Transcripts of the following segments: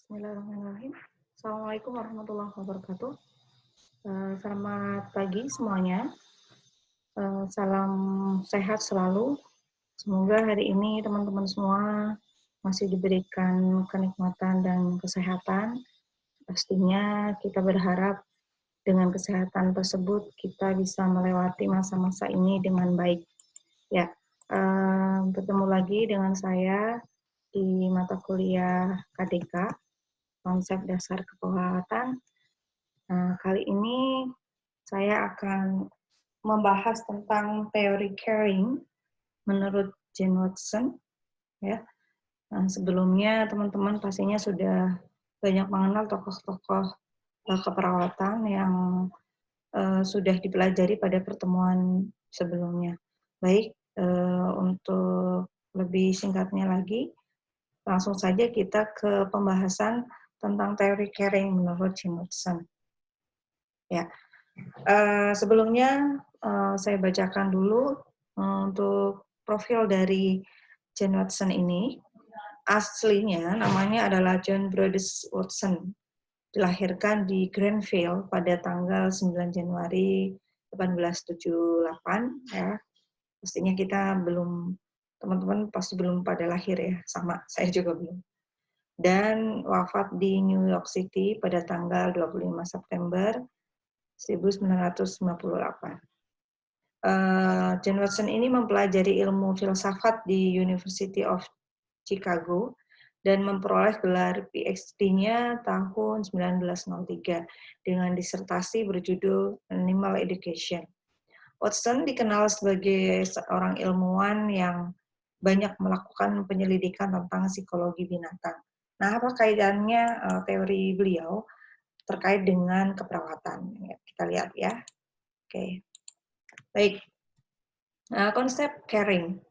Bismillahirrahmanirrahim. Assalamualaikum warahmatullahi wabarakatuh. Selamat pagi semuanya. Salam sehat selalu. Semoga hari ini teman-teman semua masih diberikan kenikmatan dan kesehatan. Pastinya kita berharap dengan kesehatan tersebut kita bisa melewati masa-masa ini dengan baik. Ya, bertemu lagi dengan saya di mata kuliah KDK, konsep dasar keperawatan. Nah, kali ini saya akan membahas tentang teori caring menurut Jane Watson. Ya, nah, sebelumnya teman-teman pastinya sudah banyak mengenal tokoh-tokoh keperawatan yang sudah dipelajari pada pertemuan sebelumnya. Baik, untuk lebih singkatnya lagi, langsung saja kita ke pembahasan tentang teori caring menurut Jane Watson. Ya, sebelumnya saya bacakan dulu untuk profil dari Jane Watson ini. Aslinya namanya adalah John Brodess Watson. Dilahirkan di Grenville pada tanggal 9 Januari 1878 ya. Pastinya kita belum, teman-teman pasti belum pada lahir ya, sama saya juga belum. Dan wafat di New York City pada tanggal 25 September 1958. Jane Watson ini mempelajari ilmu filsafat di University of Chicago dan memperoleh gelar PhD-nya tahun 1903 dengan disertasi berjudul Animal Education. Watson dikenal sebagai seorang ilmuwan yang banyak melakukan penyelidikan tentang psikologi binatang. Nah, apa kaitannya teori beliau terkait dengan keperawatan? Kita lihat ya. Oke. Baik, konsep caring.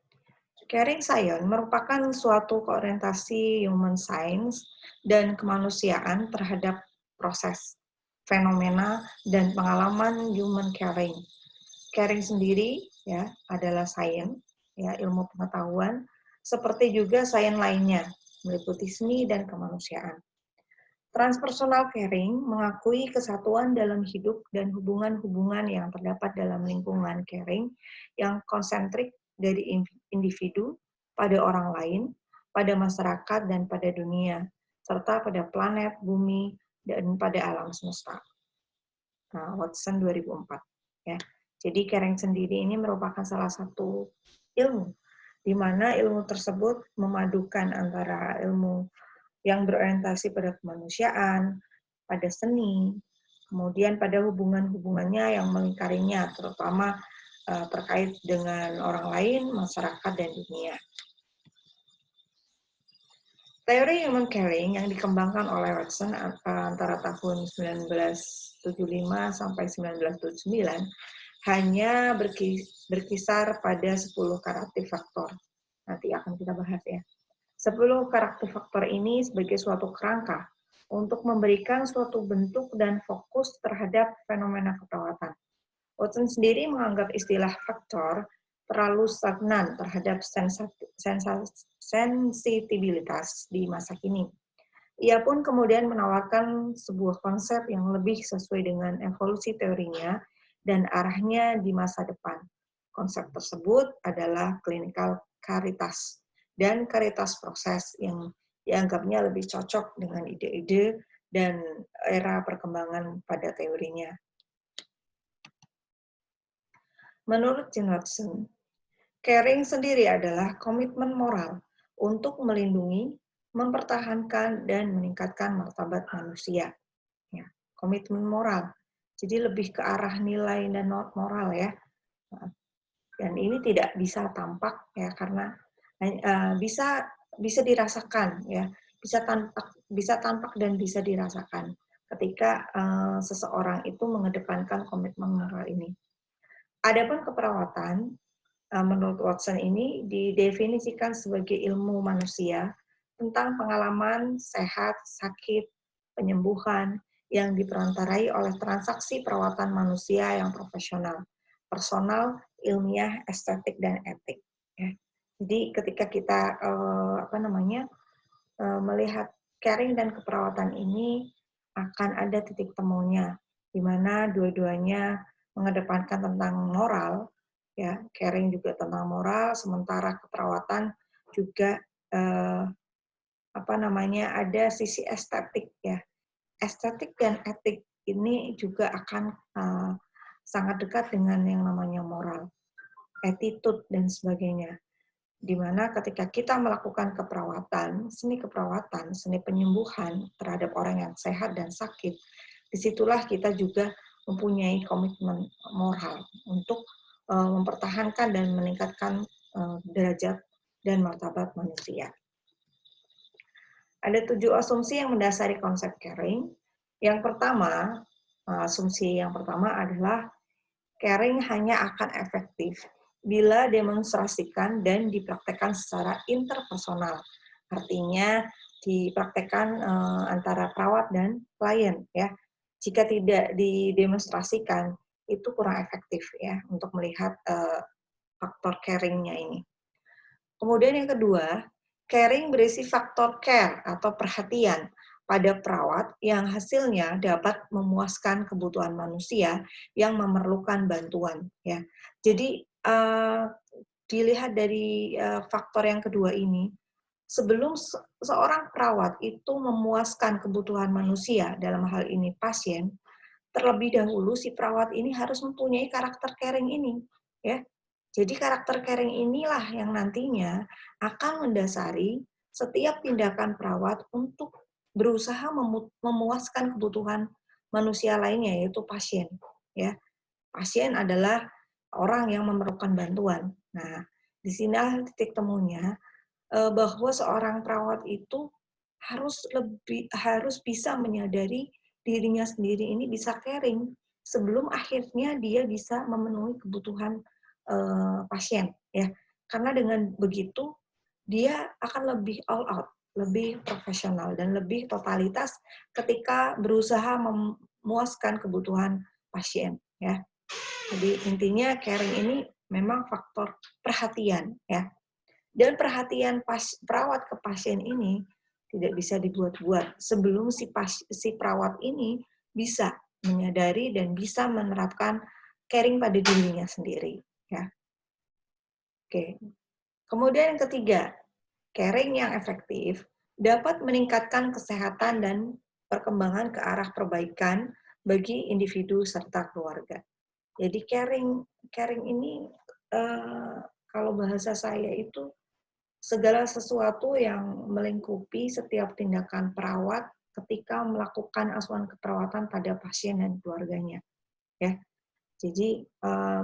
Caring science merupakan suatu orientasi human science dan kemanusiaan terhadap proses, fenomena, dan pengalaman human caring. Caring sendiri ya adalah science, ya ilmu pengetahuan, seperti juga sains lainnya, meliputi seni dan kemanusiaan. Transpersonal caring mengakui kesatuan dalam hidup dan hubungan-hubungan yang terdapat dalam lingkungan caring yang konsentrik dari individu pada orang lain, pada masyarakat dan pada dunia, serta pada planet, bumi, dan pada alam semesta. Nah, Watson 2004. Ya. Jadi caring sendiri ini merupakan salah satu ilmu, di mana ilmu tersebut memadukan antara ilmu yang berorientasi pada kemanusiaan, pada seni, kemudian pada hubungan-hubungannya yang melingkarinya, terutama terkait dengan orang lain, masyarakat, dan dunia. Teori human caring yang dikembangkan oleh Watson antara tahun 1975 sampai 1979 hanya berkisar pada 10 karakter faktor. Nanti akan kita bahas ya. 10 karakter faktor ini sebagai suatu kerangka untuk memberikan suatu bentuk dan fokus terhadap fenomena keperawatan. Watson sendiri menganggap istilah faktor terlalu stagnan terhadap sensitivitas di masa kini. Ia pun kemudian menawarkan sebuah konsep yang lebih sesuai dengan evolusi teorinya dan arahnya di masa depan. Konsep tersebut adalah clinical caritas dan karitas proses yang dianggapnya lebih cocok dengan ide-ide dan era perkembangan pada teorinya. Menurut Jane Watson, caring sendiri adalah komitmen moral untuk melindungi, mempertahankan, dan meningkatkan martabat manusia. Ya, komitmen moral. Jadi lebih ke arah nilai dan moral ya. Dan ini tidak bisa tampak ya karena bisa dirasakan ya, bisa tampak dan bisa dirasakan ketika seseorang itu mengedepankan komitmen moral ini. Adapun keperawatan menurut Watson ini didefinisikan sebagai ilmu manusia tentang pengalaman sehat, sakit, penyembuhan yang diperantarai oleh transaksi perawatan manusia yang profesional, personal, ilmiah, estetik, dan etik. Ya. Jadi ketika kita melihat caring dan keperawatan ini akan ada titik temunya, di mana dua-duanya mengedepankan tentang moral, ya, caring juga tentang moral, sementara keperawatan juga ada sisi estetik, ya. Estetik dan etik ini juga akan sangat dekat dengan yang namanya moral, attitude dan sebagainya. Di mana ketika kita melakukan keperawatan, seni penyembuhan terhadap orang yang sehat dan sakit, disitulah kita juga mempunyai komitmen moral untuk mempertahankan dan meningkatkan derajat dan martabat manusia. Ada 7 asumsi yang mendasari konsep caring. Yang pertama, asumsi yang pertama adalah caring hanya akan efektif bila demonstrasikan dan dipraktekkan secara interpersonal. Artinya dipraktekkan antara perawat dan klien, ya. Jika tidak didemonstrasikan, itu kurang efektif, ya, untuk melihat faktor caring-nya ini. Kemudian yang kedua, caring berisi faktor care atau perhatian pada perawat yang hasilnya dapat memuaskan kebutuhan manusia yang memerlukan bantuan, ya. Jadi dilihat dari faktor yang kedua ini, sebelum seorang perawat itu memuaskan kebutuhan manusia, dalam hal ini pasien, terlebih dahulu si perawat ini harus mempunyai karakter caring ini, ya. Jadi karakter caring inilah yang nantinya akan mendasari setiap tindakan perawat untuk berusaha memuaskan kebutuhan manusia lainnya, yaitu pasien, ya. Pasien adalah orang yang memerlukan bantuan. Nah, di sini titik temunya bahwa seorang perawat itu harus bisa menyadari dirinya sendiri ini bisa caring sebelum akhirnya dia bisa memenuhi kebutuhan pasien, ya. Karena dengan begitu dia akan lebih all out, lebih profesional dan lebih totalitas ketika berusaha memuaskan kebutuhan pasien, ya. Jadi intinya caring ini memang faktor perhatian, ya. Dan perhatian perawat ke pasien ini tidak bisa dibuat-buat sebelum si perawat ini bisa menyadari dan bisa menerapkan caring pada dirinya sendiri, ya. Oke. Kemudian yang ketiga, caring yang efektif dapat meningkatkan kesehatan dan perkembangan ke arah perbaikan bagi individu serta keluarga. Jadi caring ini kalau bahasa saya itu segala sesuatu yang melingkupi setiap tindakan perawat ketika melakukan asuhan keperawatan pada pasien dan keluarganya, ya. Jadi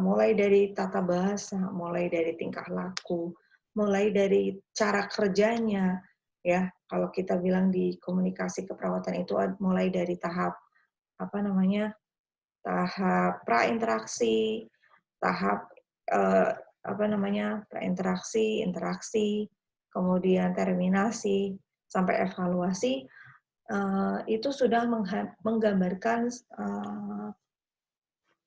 mulai dari tata bahasa, mulai dari tingkah laku, mulai dari cara kerjanya, ya. Kalau kita bilang di komunikasi keperawatan itu mulai dari tahap tahap prainteraksi, tahap prainteraksi, interaksi, kemudian terminasi, sampai evaluasi, itu sudah menggambarkan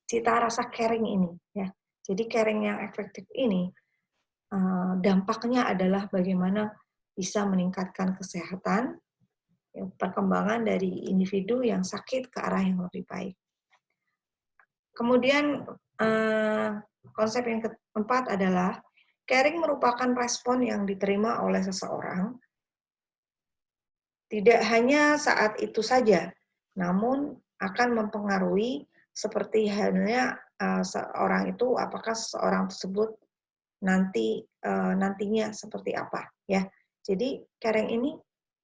cita rasa caring ini, ya. Jadi caring yang efektif ini dampaknya adalah bagaimana bisa meningkatkan kesehatan, perkembangan dari individu yang sakit ke arah yang lebih baik. Kemudian konsep yang keempat adalah caring merupakan respon yang diterima oleh seseorang tidak hanya saat itu saja, namun akan mempengaruhi seperti halnya seorang itu, apakah seorang tersebut nantinya seperti apa, ya. Jadi caring ini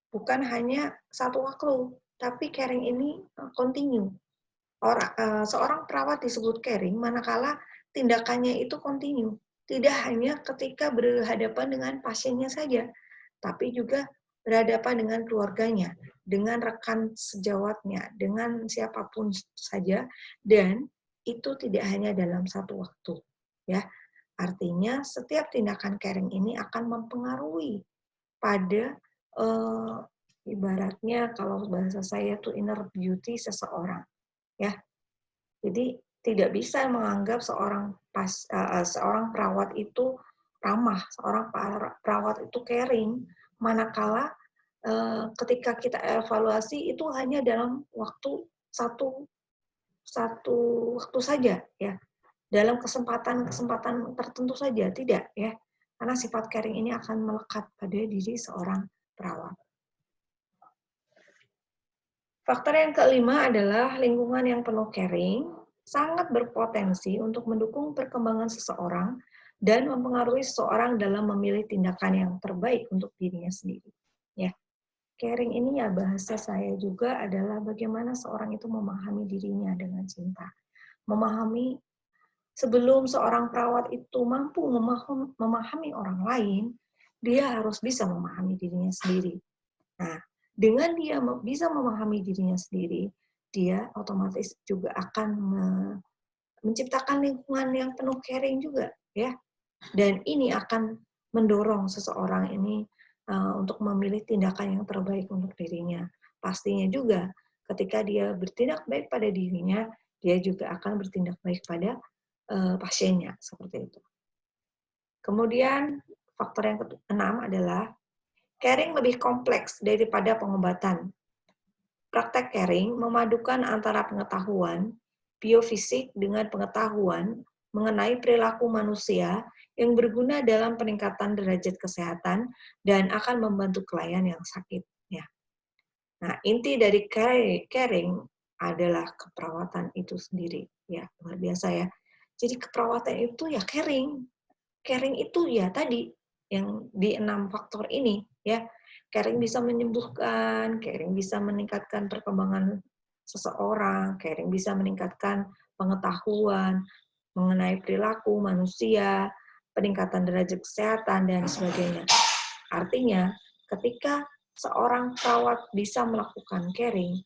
bukan hanya satu waktu, tapi caring ini continue. Seorang perawat disebut caring manakala tindakannya itu continue, tidak hanya ketika berhadapan dengan pasiennya saja, tapi juga berhadapan dengan keluarganya, dengan rekan sejawatnya, dengan siapapun saja, dan itu tidak hanya dalam satu waktu, ya. Artinya setiap tindakan caring ini akan mempengaruhi pada ibaratnya kalau bahasa saya itu inner beauty seseorang, ya. Jadi tidak bisa menganggap seorang perawat itu ramah, seorang perawat itu caring, manakala ketika kita evaluasi itu hanya dalam waktu satu waktu saja ya, dalam kesempatan tertentu saja, tidak ya, karena sifat caring ini akan melekat pada diri seorang perawat. Faktor yang kelima adalah lingkungan yang penuh caring sangat berpotensi untuk mendukung perkembangan seseorang dan mempengaruhi seseorang dalam memilih tindakan yang terbaik untuk dirinya sendiri. Ya, caring ini ya bahasa saya juga adalah bagaimana seorang itu memahami dirinya dengan cinta. Memahami sebelum seorang perawat itu mampu memahami orang lain, dia harus bisa memahami dirinya sendiri. Nah, dengan dia bisa memahami dirinya sendiri, dia otomatis juga akan menciptakan lingkungan yang penuh caring juga, ya. Dan ini akan mendorong seseorang ini untuk memilih tindakan yang terbaik untuk dirinya. Pastinya juga ketika dia bertindak baik pada dirinya, dia juga akan bertindak baik pada pasiennya, seperti itu. Kemudian faktor yang keenam adalah caring lebih kompleks daripada pengobatan. Praktek caring memadukan antara pengetahuan biofisik dengan pengetahuan mengenai perilaku manusia yang berguna dalam peningkatan derajat kesehatan dan akan membantu klien yang sakit. Ya. Nah, inti dari caring adalah keperawatan itu sendiri. Ya, luar biasa ya. Jadi keperawatan itu ya caring. Caring itu ya tadi yang di 6 faktor ini ya. Caring bisa menyembuhkan, caring bisa meningkatkan perkembangan seseorang, caring bisa meningkatkan pengetahuan mengenai perilaku manusia, peningkatan derajat kesehatan dan sebagainya. Artinya, ketika seorang perawat bisa melakukan caring,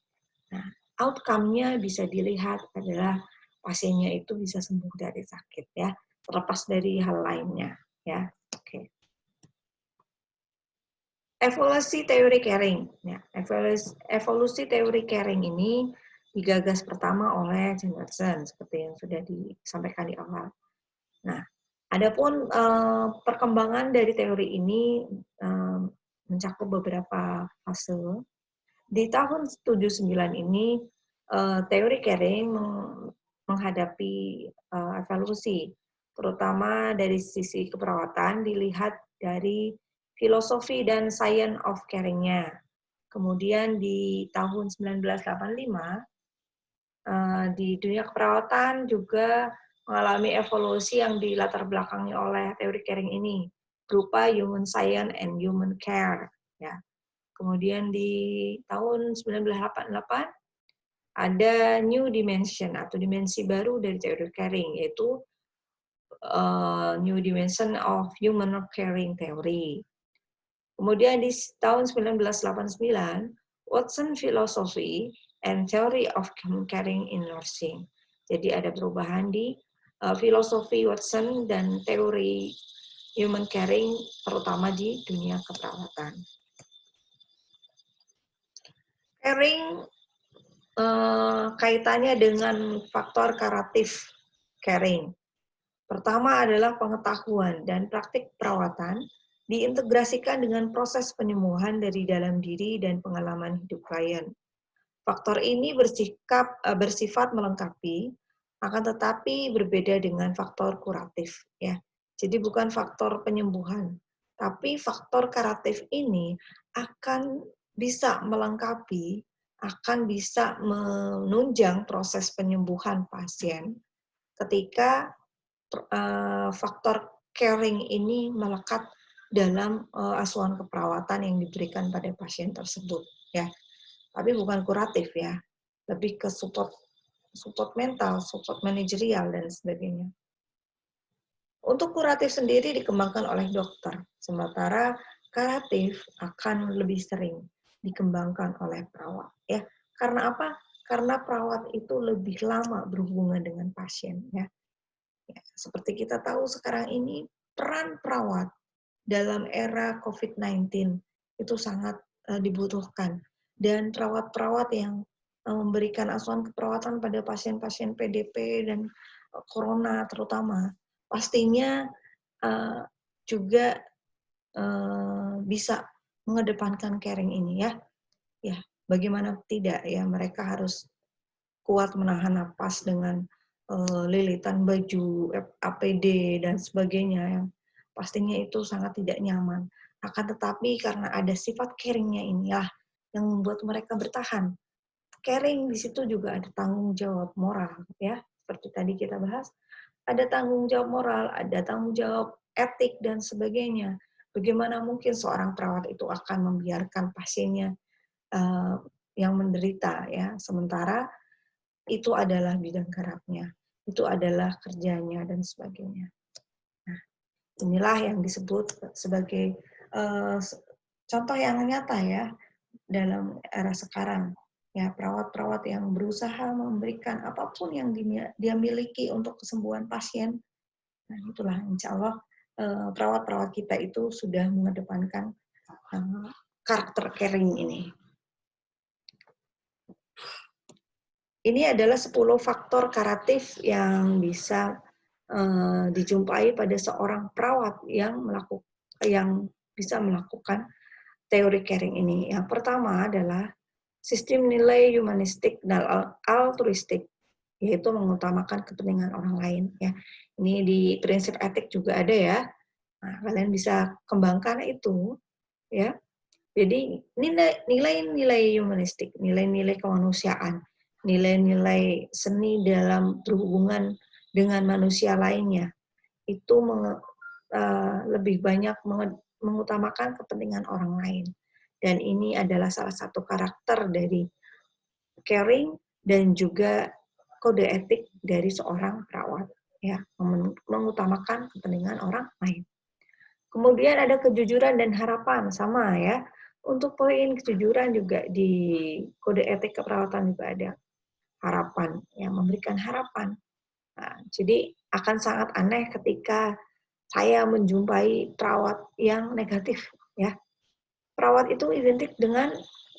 nah, outcome-nya bisa dilihat adalah pasiennya itu bisa sembuh dari sakit ya, terlepas dari hal lainnya ya. Oke. Evolusi teori caring. Ya, evolusi teori caring ini digagas pertama oleh Jane Watson seperti yang sudah disampaikan di awal. Nah, adapun perkembangan dari teori ini mencakup beberapa fase. Di tahun 79 ini teori caring menghadapi evolusi, terutama dari sisi keperawatan dilihat dari filosofi dan science of caring-nya. Kemudian di tahun 1985 di dunia keperawatan juga mengalami evolusi yang dilatar belakangi oleh teori caring ini berupa human science and human care ya. Kemudian di tahun 1988 ada new dimension atau dimensi baru dari teori caring, yaitu new dimension of human caring theory. Kemudian di tahun 1989, Watson Philosophy and Theory of Caring in Nursing. Jadi ada perubahan di filosofi Watson dan teori human caring, terutama di dunia keperawatan. Caring kaitannya dengan faktor kuratif caring. Pertama adalah pengetahuan dan praktik perawatan diintegrasikan dengan proses penyembuhan dari dalam diri dan pengalaman hidup klien. Faktor ini bersifat melengkapi, akan tetapi berbeda dengan faktor kuratif. Ya. Jadi bukan faktor penyembuhan, tapi faktor kuratif ini akan bisa melengkapi, akan bisa menunjang proses penyembuhan pasien ketika faktor caring ini melekat dalam asuhan keperawatan yang diberikan pada pasien tersebut ya. Tapi bukan kuratif ya, lebih ke support mental, support manajerial dan sebagainya. Untuk kuratif sendiri dikembangkan oleh dokter, sementara kuratif akan lebih sering dikembangkan oleh perawat ya. Karena apa? Karena perawat itu lebih lama berhubungan dengan pasien ya. Ya, seperti kita tahu sekarang ini peran perawat dalam era COVID-19 itu sangat dibutuhkan. Dan perawat-perawat yang memberikan asuhan keperawatan pada pasien-pasien PDP dan corona terutama, pastinya juga bisa mengedepankan caring ini ya. Ya, bagaimana tidak ya, mereka harus kuat menahan napas dengan lilitan baju, APD dan sebagainya yang pastinya itu sangat tidak nyaman. Akan tetapi karena ada sifat caring-nya inilah yang membuat mereka bertahan. Caring di situ juga ada tanggung jawab moral ya, seperti tadi kita bahas, ada tanggung jawab moral, ada tanggung jawab etik dan sebagainya. Bagaimana mungkin seorang perawat itu akan membiarkan pasiennya yang menderita ya, sementara itu adalah bidang garapnya, itu adalah kerjanya dan sebagainya. Nah, inilah yang disebut sebagai contoh yang nyata ya dalam era sekarang. Ya, perawat-perawat yang berusaha memberikan apapun yang dia miliki untuk kesembuhan pasien. Nah, itulah insya Allah perawat-perawat kita itu sudah mengedepankan karakter caring ini. Ini adalah 10 faktor karatif yang bisa dijumpai pada seorang perawat yang bisa melakukan teori caring ini. Yang pertama adalah sistem nilai humanistik dan altruistik, yaitu mengutamakan kepentingan orang lain. Ya, ini di prinsip etik juga ada ya. Nah, kalian bisa kembangkan itu, ya. Jadi nilai-nilai humanistik, nilai-nilai kemanusiaan, nilai-nilai seni dalam berhubungan dengan manusia lainnya, itu lebih banyak mengutamakan kepentingan orang lain. Dan ini adalah salah satu karakter dari caring dan juga kode etik dari seorang perawat, ya, mengutamakan kepentingan orang lain. Kemudian ada kejujuran dan harapan, sama ya. Untuk poin kejujuran juga di kode etik keperawatan juga ada harapan, yang memberikan harapan. Nah, jadi akan sangat aneh ketika saya menjumpai perawat yang negatif, ya. Perawat itu identik dengan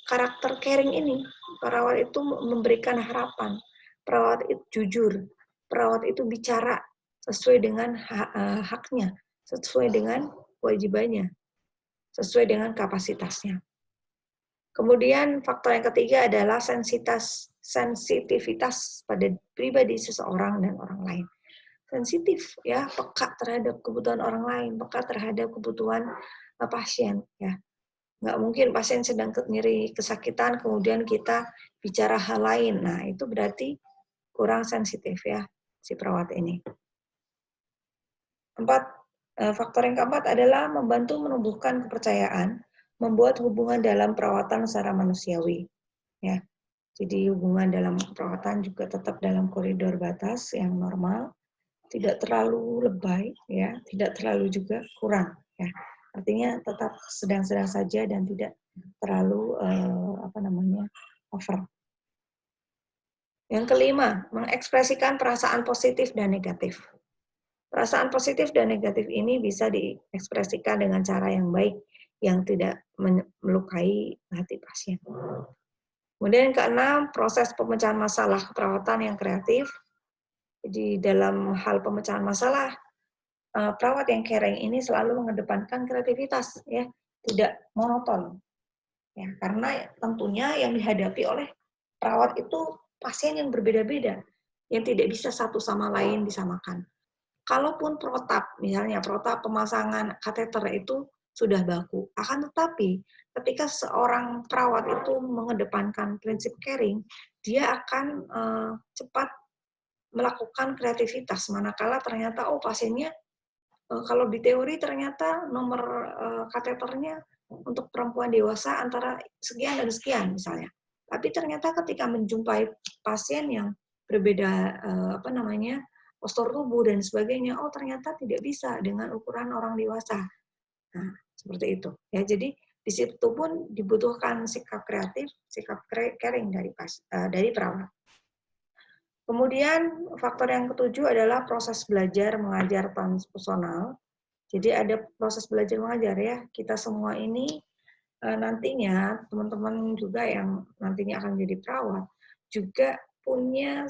karakter caring ini. Perawat itu memberikan harapan. Perawat itu jujur. Perawat itu bicara sesuai dengan haknya, sesuai dengan kewajibannya, sesuai dengan kapasitasnya. Kemudian faktor yang ketiga adalah sensitivitas pada pribadi seseorang dan orang lain. Sensitif ya, peka terhadap kebutuhan orang lain, peka terhadap kebutuhan pasien ya. Nggak mungkin pasien sedang nyeri kesakitan kemudian kita bicara hal lain. Nah, itu berarti kurang sensitif ya si perawat ini. Faktor yang keempat adalah membantu menumbuhkan kepercayaan, membuat hubungan dalam perawatan secara manusiawi. Ya, jadi hubungan dalam perawatan juga tetap dalam koridor batas yang normal, tidak terlalu lebay, ya, tidak terlalu juga kurang. Ya, artinya tetap sedang-sedang saja dan tidak terlalu over. Yang kelima, mengekspresikan perasaan positif dan negatif. Perasaan positif dan negatif ini bisa diekspresikan dengan cara yang baik, yang tidak melukai hati pasien. Kemudian yang keenam, proses pemecahan masalah keperawatan yang kreatif. Jadi dalam hal pemecahan masalah, perawat yang caring ini selalu mengedepankan kreativitas, ya, tidak monoton. Ya, karena tentunya yang dihadapi oleh perawat itu pasien yang berbeda-beda, yang tidak bisa satu sama lain disamakan. Kalaupun protap, misalnya protap pemasangan kateter itu sudah baku, akan tetapi ketika seorang perawat itu mengedepankan prinsip caring, dia akan cepat melakukan kreativitas, manakala ternyata pasiennya kalau di teori ternyata nomor kateternya untuk perempuan dewasa antara sekian dan sekian misalnya. Tapi ternyata ketika menjumpai pasien yang berbeda postur tubuh dan sebagainya, ternyata tidak bisa dengan ukuran orang dewasa. Nah, seperti itu. Ya, jadi di situ pun dibutuhkan sikap kreatif, sikap caring dari perawat. Kemudian faktor yang ketujuh adalah proses belajar mengajar transpersonal. Jadi ada proses belajar mengajar ya. Kita semua ini nantinya teman-teman juga yang nantinya akan jadi perawat juga punya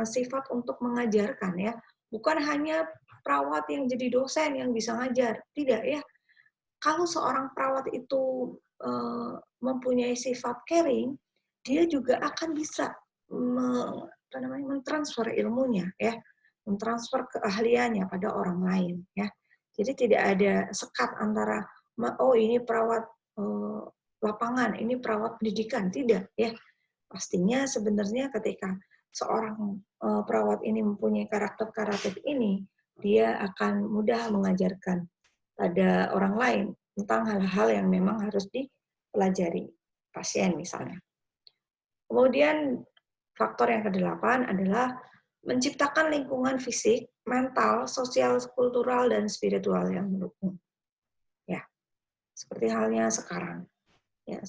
sifat untuk mengajarkan ya. Bukan hanya perawat yang jadi dosen yang bisa ngajar, tidak ya. kalau seorang perawat itu mempunyai sifat caring, dia juga akan bisa mentransfer ilmunya, ya, mentransfer keahliannya pada orang lain, ya. Jadi tidak ada sekat antara oh ini perawat lapangan, ini perawat pendidikan, tidak, ya. Pastinya sebenarnya ketika seorang perawat ini mempunyai karakter ini, dia akan mudah mengajarkan pada orang lain tentang hal-hal yang memang harus dipelajari pasien misalnya. Kemudian faktor yang kedelapan adalah menciptakan lingkungan fisik, mental, sosial, kultural, dan spiritual yang mendukung. Ya, seperti halnya sekarang. Ya,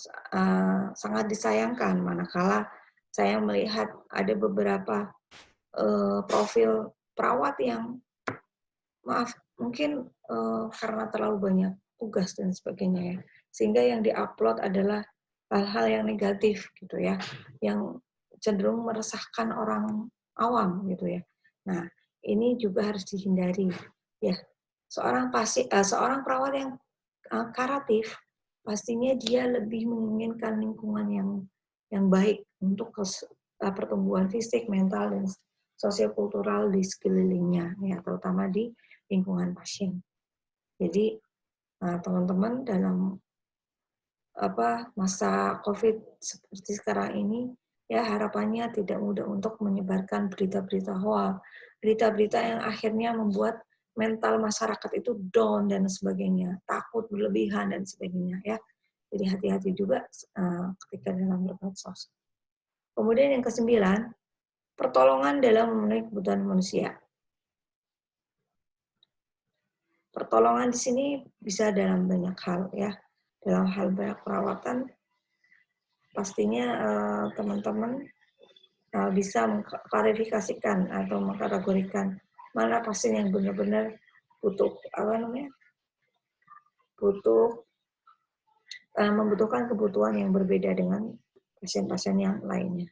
sangat disayangkan manakala saya melihat ada beberapa profil perawat yang mungkin karena terlalu banyak tugas dan sebagainya ya, sehingga yang diupload adalah hal-hal yang negatif gitu ya, yang cenderung meresahkan orang awam gitu ya. Nah, ini juga harus dihindari ya. Seorang perawat yang karatif pastinya dia lebih menginginkan lingkungan yang baik untuk pertumbuhan fisik, mental, dan sosiokultural di sekelilingnya ya, terutama di lingkungan pasien. Jadi teman-teman dalam masa COVID seperti sekarang ini, ya harapannya tidak mudah untuk menyebarkan berita-berita hoax, berita-berita yang akhirnya membuat mental masyarakat itu down dan sebagainya, takut berlebihan dan sebagainya ya. Jadi hati-hati juga ketika dalam bermedsos. Kemudian yang ke-9, pertolongan dalam memenuhi kebutuhan manusia. Pertolongan di sini bisa dalam banyak hal ya. Dalam hal banyak perawatan, pastinya teman-teman bisa mengklarifikasikan atau mengkategorikan mana pasien yang benar-benar butuh membutuhkan kebutuhan yang berbeda dengan pasien-pasien yang lainnya.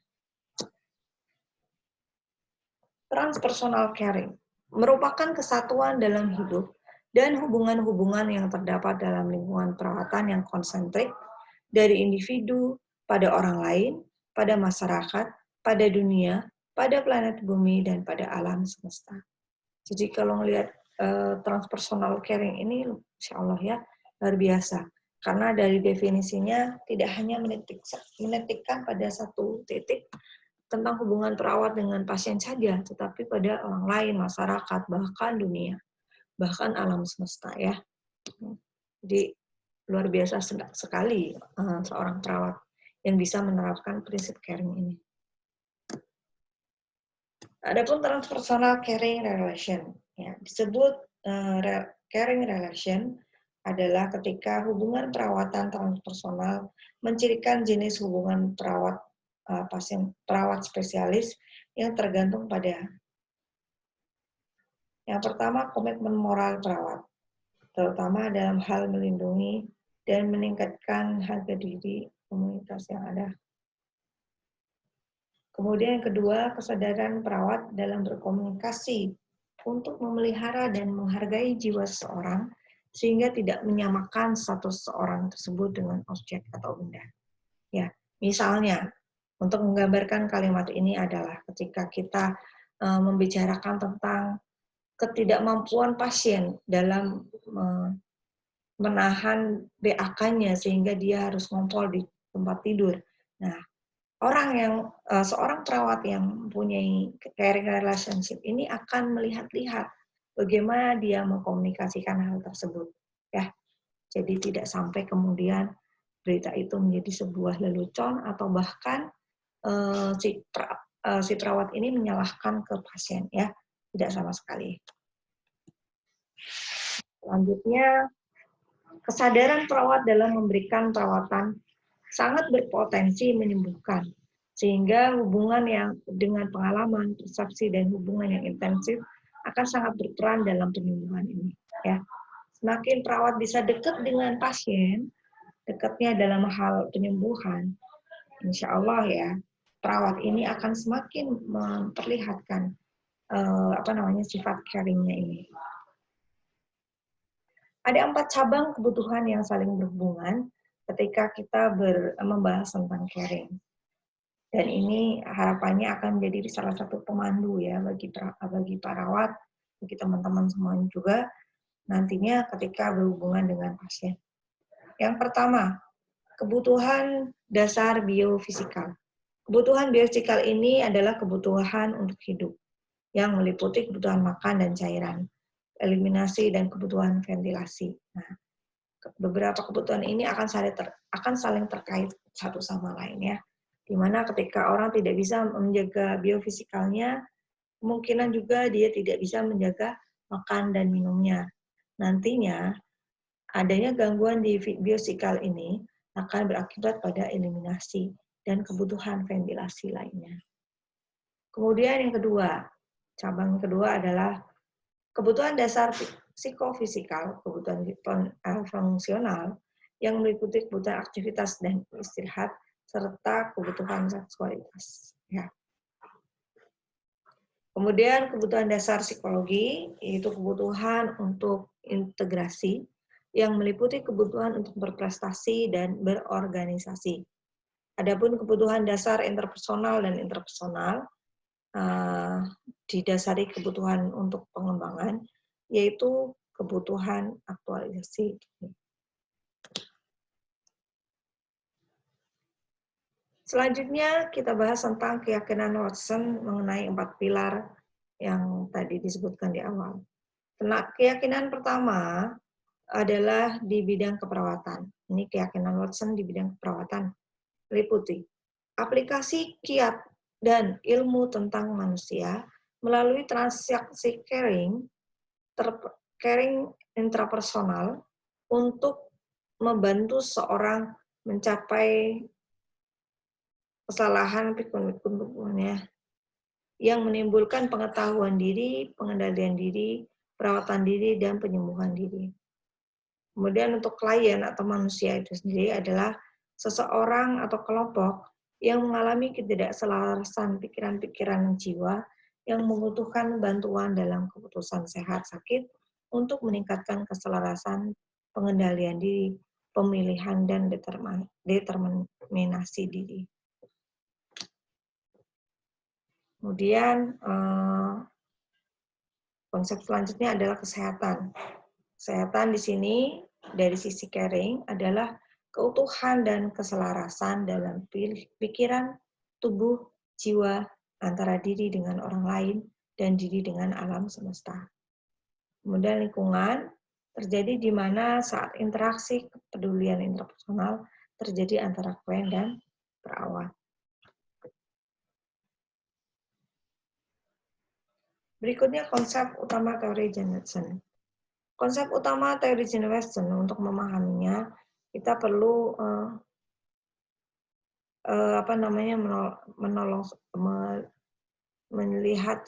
Transpersonal caring merupakan kesatuan dalam hidup dan hubungan-hubungan yang terdapat dalam lingkungan perawatan yang konsentrik dari individu pada orang lain, pada masyarakat, pada dunia, pada planet bumi, dan pada alam semesta. Jadi kalau melihat transpersonal caring ini, insya Allah ya, luar biasa. Karena dari definisinya tidak hanya menitikkan pada satu titik tentang hubungan perawat dengan pasien saja, tetapi pada orang lain, masyarakat, bahkan dunia, bahkan alam semesta ya. Jadi luar biasa sekali seorang perawat yang bisa menerapkan prinsip caring ini. Adapun transpersonal caring relation, ya, disebut caring relation adalah ketika hubungan perawatan transpersonal mencirikan jenis hubungan perawat perawat spesialis yang tergantung pada yang pertama komitmen moral perawat, terutama dalam hal melindungi dan meningkatkan harga diri komunitas yang ada. Kemudian yang kedua, kesadaran perawat dalam berkomunikasi untuk memelihara dan menghargai jiwa seseorang sehingga tidak menyamakan status seseorang tersebut dengan objek atau benda. Ya, misalnya untuk menggambarkan kalimat ini adalah ketika kita membicarakan tentang ketidakmampuan pasien dalam menahan BAK-nya sehingga dia harus ngompol di tempat tidur. Nah, seorang perawat yang mempunyai caring relationship ini akan melihat-lihat bagaimana dia mengkomunikasikan hal tersebut. Ya, jadi tidak sampai kemudian berita itu menjadi sebuah lelucon atau bahkan si perawat ini menyalahkan ke pasien ya, tidak sama sekali. Selanjutnya, kesadaran perawat dalam memberikan perawatan sangat berpotensi menyembuhkan, sehingga hubungan yang dengan pengalaman, persepsi, dan hubungan yang intensif akan sangat berperan dalam penyembuhan ini. Ya, semakin perawat bisa dekat dengan pasien, dekatnya dalam hal penyembuhan, insya Allah ya, perawat ini akan semakin memperlihatkan sifat caringnya ini. Ada 4 cabang kebutuhan yang saling berhubungan ketika kita membahas tentang caring. Dan ini harapannya akan menjadi salah satu pemandu ya bagi perawat, bagi teman-teman semuanya juga nantinya ketika berhubungan dengan pasien. Yang pertama, kebutuhan dasar biofisikal. Kebutuhan biofisikal ini adalah kebutuhan untuk hidup yang meliputi kebutuhan makan dan cairan, eliminasi dan kebutuhan ventilasi. Nah, beberapa kebutuhan ini akan saling terkait satu sama lain ya. Di mana ketika orang tidak bisa menjaga biofisikalnya, kemungkinan juga dia tidak bisa menjaga makan dan minumnya. Nantinya adanya gangguan di biofisikal ini akan berakibat pada eliminasi dan kebutuhan ventilasi lainnya. Kemudian yang kedua, cabang kedua adalah kebutuhan dasar psikofisikal, kebutuhan fungsional yang meliputi kebutuhan aktivitas dan istirahat serta kebutuhan seksualitas. Ya. Kemudian kebutuhan dasar psikologi yaitu kebutuhan untuk integrasi yang meliputi kebutuhan untuk berprestasi dan berorganisasi. Adapun kebutuhan dasar interpersonal dan interpersonal didasari kebutuhan untuk pengembangan, yaitu kebutuhan aktualisasi. Selanjutnya kita bahas tentang keyakinan Watson mengenai 4 pilar yang tadi disebutkan di awal. Keyakinan pertama adalah di bidang keperawatan. Ini keyakinan Watson di bidang keperawatan. Meliputi aplikasi kiat dan ilmu tentang manusia melalui transaksi caring intrapersonal untuk membantu seorang mencapai kesalahan pikun-pikunnya yang menimbulkan pengetahuan diri, pengendalian diri, perawatan diri, dan penyembuhan diri. Kemudian untuk klien atau manusia itu sendiri adalah seseorang atau kelompok yang mengalami ketidakselarasan pikiran-pikiran jiwa yang membutuhkan bantuan dalam keputusan sehat sakit untuk meningkatkan keselarasan, pengendalian diri, pemilihan, dan determinasi diri. Kemudian konsep selanjutnya adalah kesehatan. Kesehatan di sini dari sisi caring adalah keutuhan dan keselarasan dalam pikiran, tubuh, jiwa, antara diri dengan orang lain, dan diri dengan alam semesta. Kemudian lingkungan terjadi di mana saat interaksi kepedulian interpersonal terjadi antara klien dan perawat. Berikutnya konsep utama teori Jane Watson. Konsep utama teori Jane Watson untuk memahaminya kita perlu melihat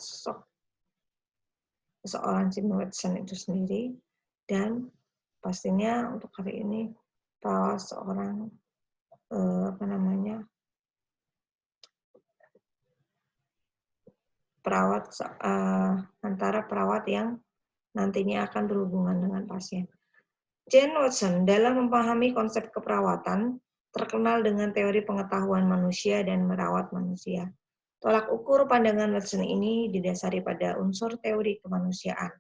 seorang Jane Watson itu sendiri dan pastinya untuk hari ini perawat seorang antara perawat yang nantinya akan berhubungan dengan pasien. Jane Watson dalam memahami konsep keperawatan terkenal dengan teori pengetahuan manusia dan merawat manusia. Tolak ukur pandangan Watson ini didasari pada unsur teori kemanusiaan.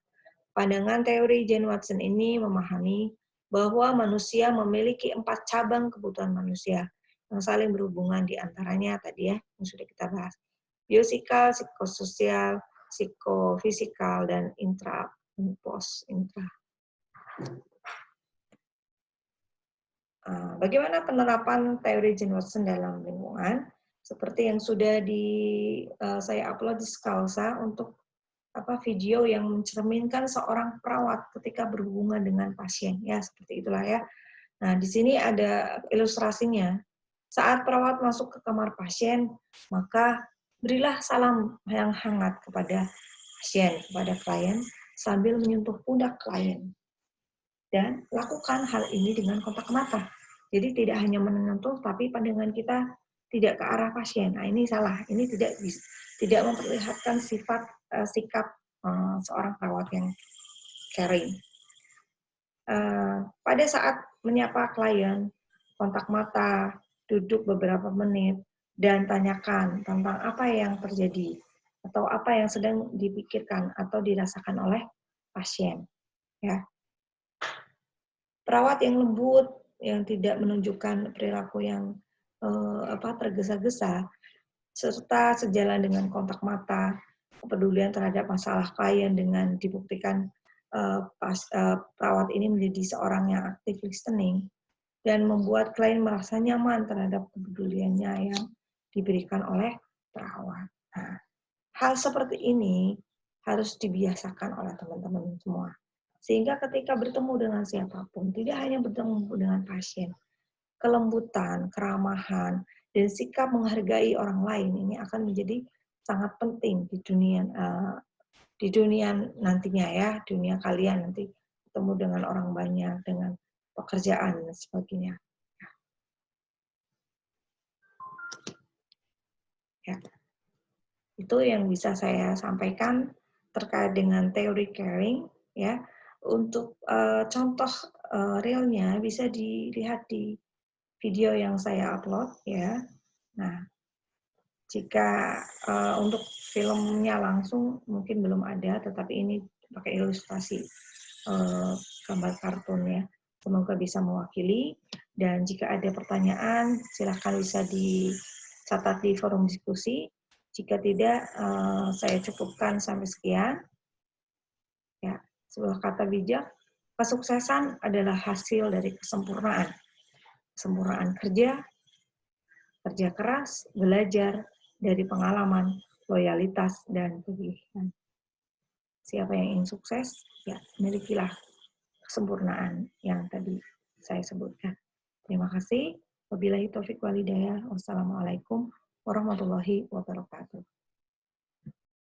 Pandangan teori Jane Watson ini memahami bahwa manusia memiliki 4 cabang kebutuhan manusia yang saling berhubungan di antaranya tadi ya, yang sudah kita bahas. Biosikal, psikososial, psikofisikal, dan intra. Bagaimana penerapan teori Jane Watson dalam lingkungan? Seperti yang sudah saya upload di Skalsa untuk video yang mencerminkan seorang perawat ketika berhubungan dengan pasien, ya seperti itulah ya. Nah di sini ada ilustrasinya. Saat perawat masuk ke kamar pasien, maka berilah salam yang hangat kepada pasien, kepada klien, sambil menyentuh pundak klien. Dan lakukan hal ini dengan kontak mata. Jadi tidak hanya menyentuh, tapi pandangan kita tidak ke arah pasien. Nah ini salah. Ini tidak memperlihatkan sikap seorang perawat yang caring. pada saat menyapa klien, kontak mata, duduk beberapa menit, dan tanyakan tentang apa yang terjadi atau apa yang sedang dipikirkan atau dirasakan oleh pasien. Ya, perawat yang lembut, yang tidak menunjukkan perilaku yang tergesa-gesa, serta sejalan dengan kontak mata, kepedulian terhadap masalah klien dengan dibuktikan perawat ini menjadi seorang yang aktif listening dan membuat klien merasa nyaman terhadap kepeduliannya yang diberikan oleh perawat. Nah, hal seperti ini harus dibiasakan oleh teman-teman semua. Sehingga ketika bertemu dengan siapapun, tidak hanya bertemu dengan pasien, kelembutan, keramahan, dan sikap menghargai orang lain ini akan menjadi sangat penting di dunia nantinya ya, dunia kalian nanti ketemu dengan orang banyak, dengan pekerjaan dan sebagainya. Ya. Itu yang bisa saya sampaikan terkait dengan teori caring ya. Untuk contoh realnya bisa dilihat di video yang saya upload ya. Nah, jika untuk filmnya langsung mungkin belum ada, tetapi ini pakai ilustrasi gambar kartun ya. Semoga bisa mewakili. Dan jika ada pertanyaan, silakan bisa dicatat di forum diskusi. Jika tidak, saya cukupkan sampai sekian. Ya, sebuah kata bijak, kesuksesan adalah hasil dari kesempurnaan. Kesempurnaan kerja, kerja keras, belajar dari pengalaman, loyalitas, dan pilihan. Siapa yang ingin sukses, ya milikilah kesempurnaan yang tadi saya sebutkan. Terima kasih. Wabillahi taufiq walhidayah. Wassalamualaikum warahmatullahi wabarakatuh.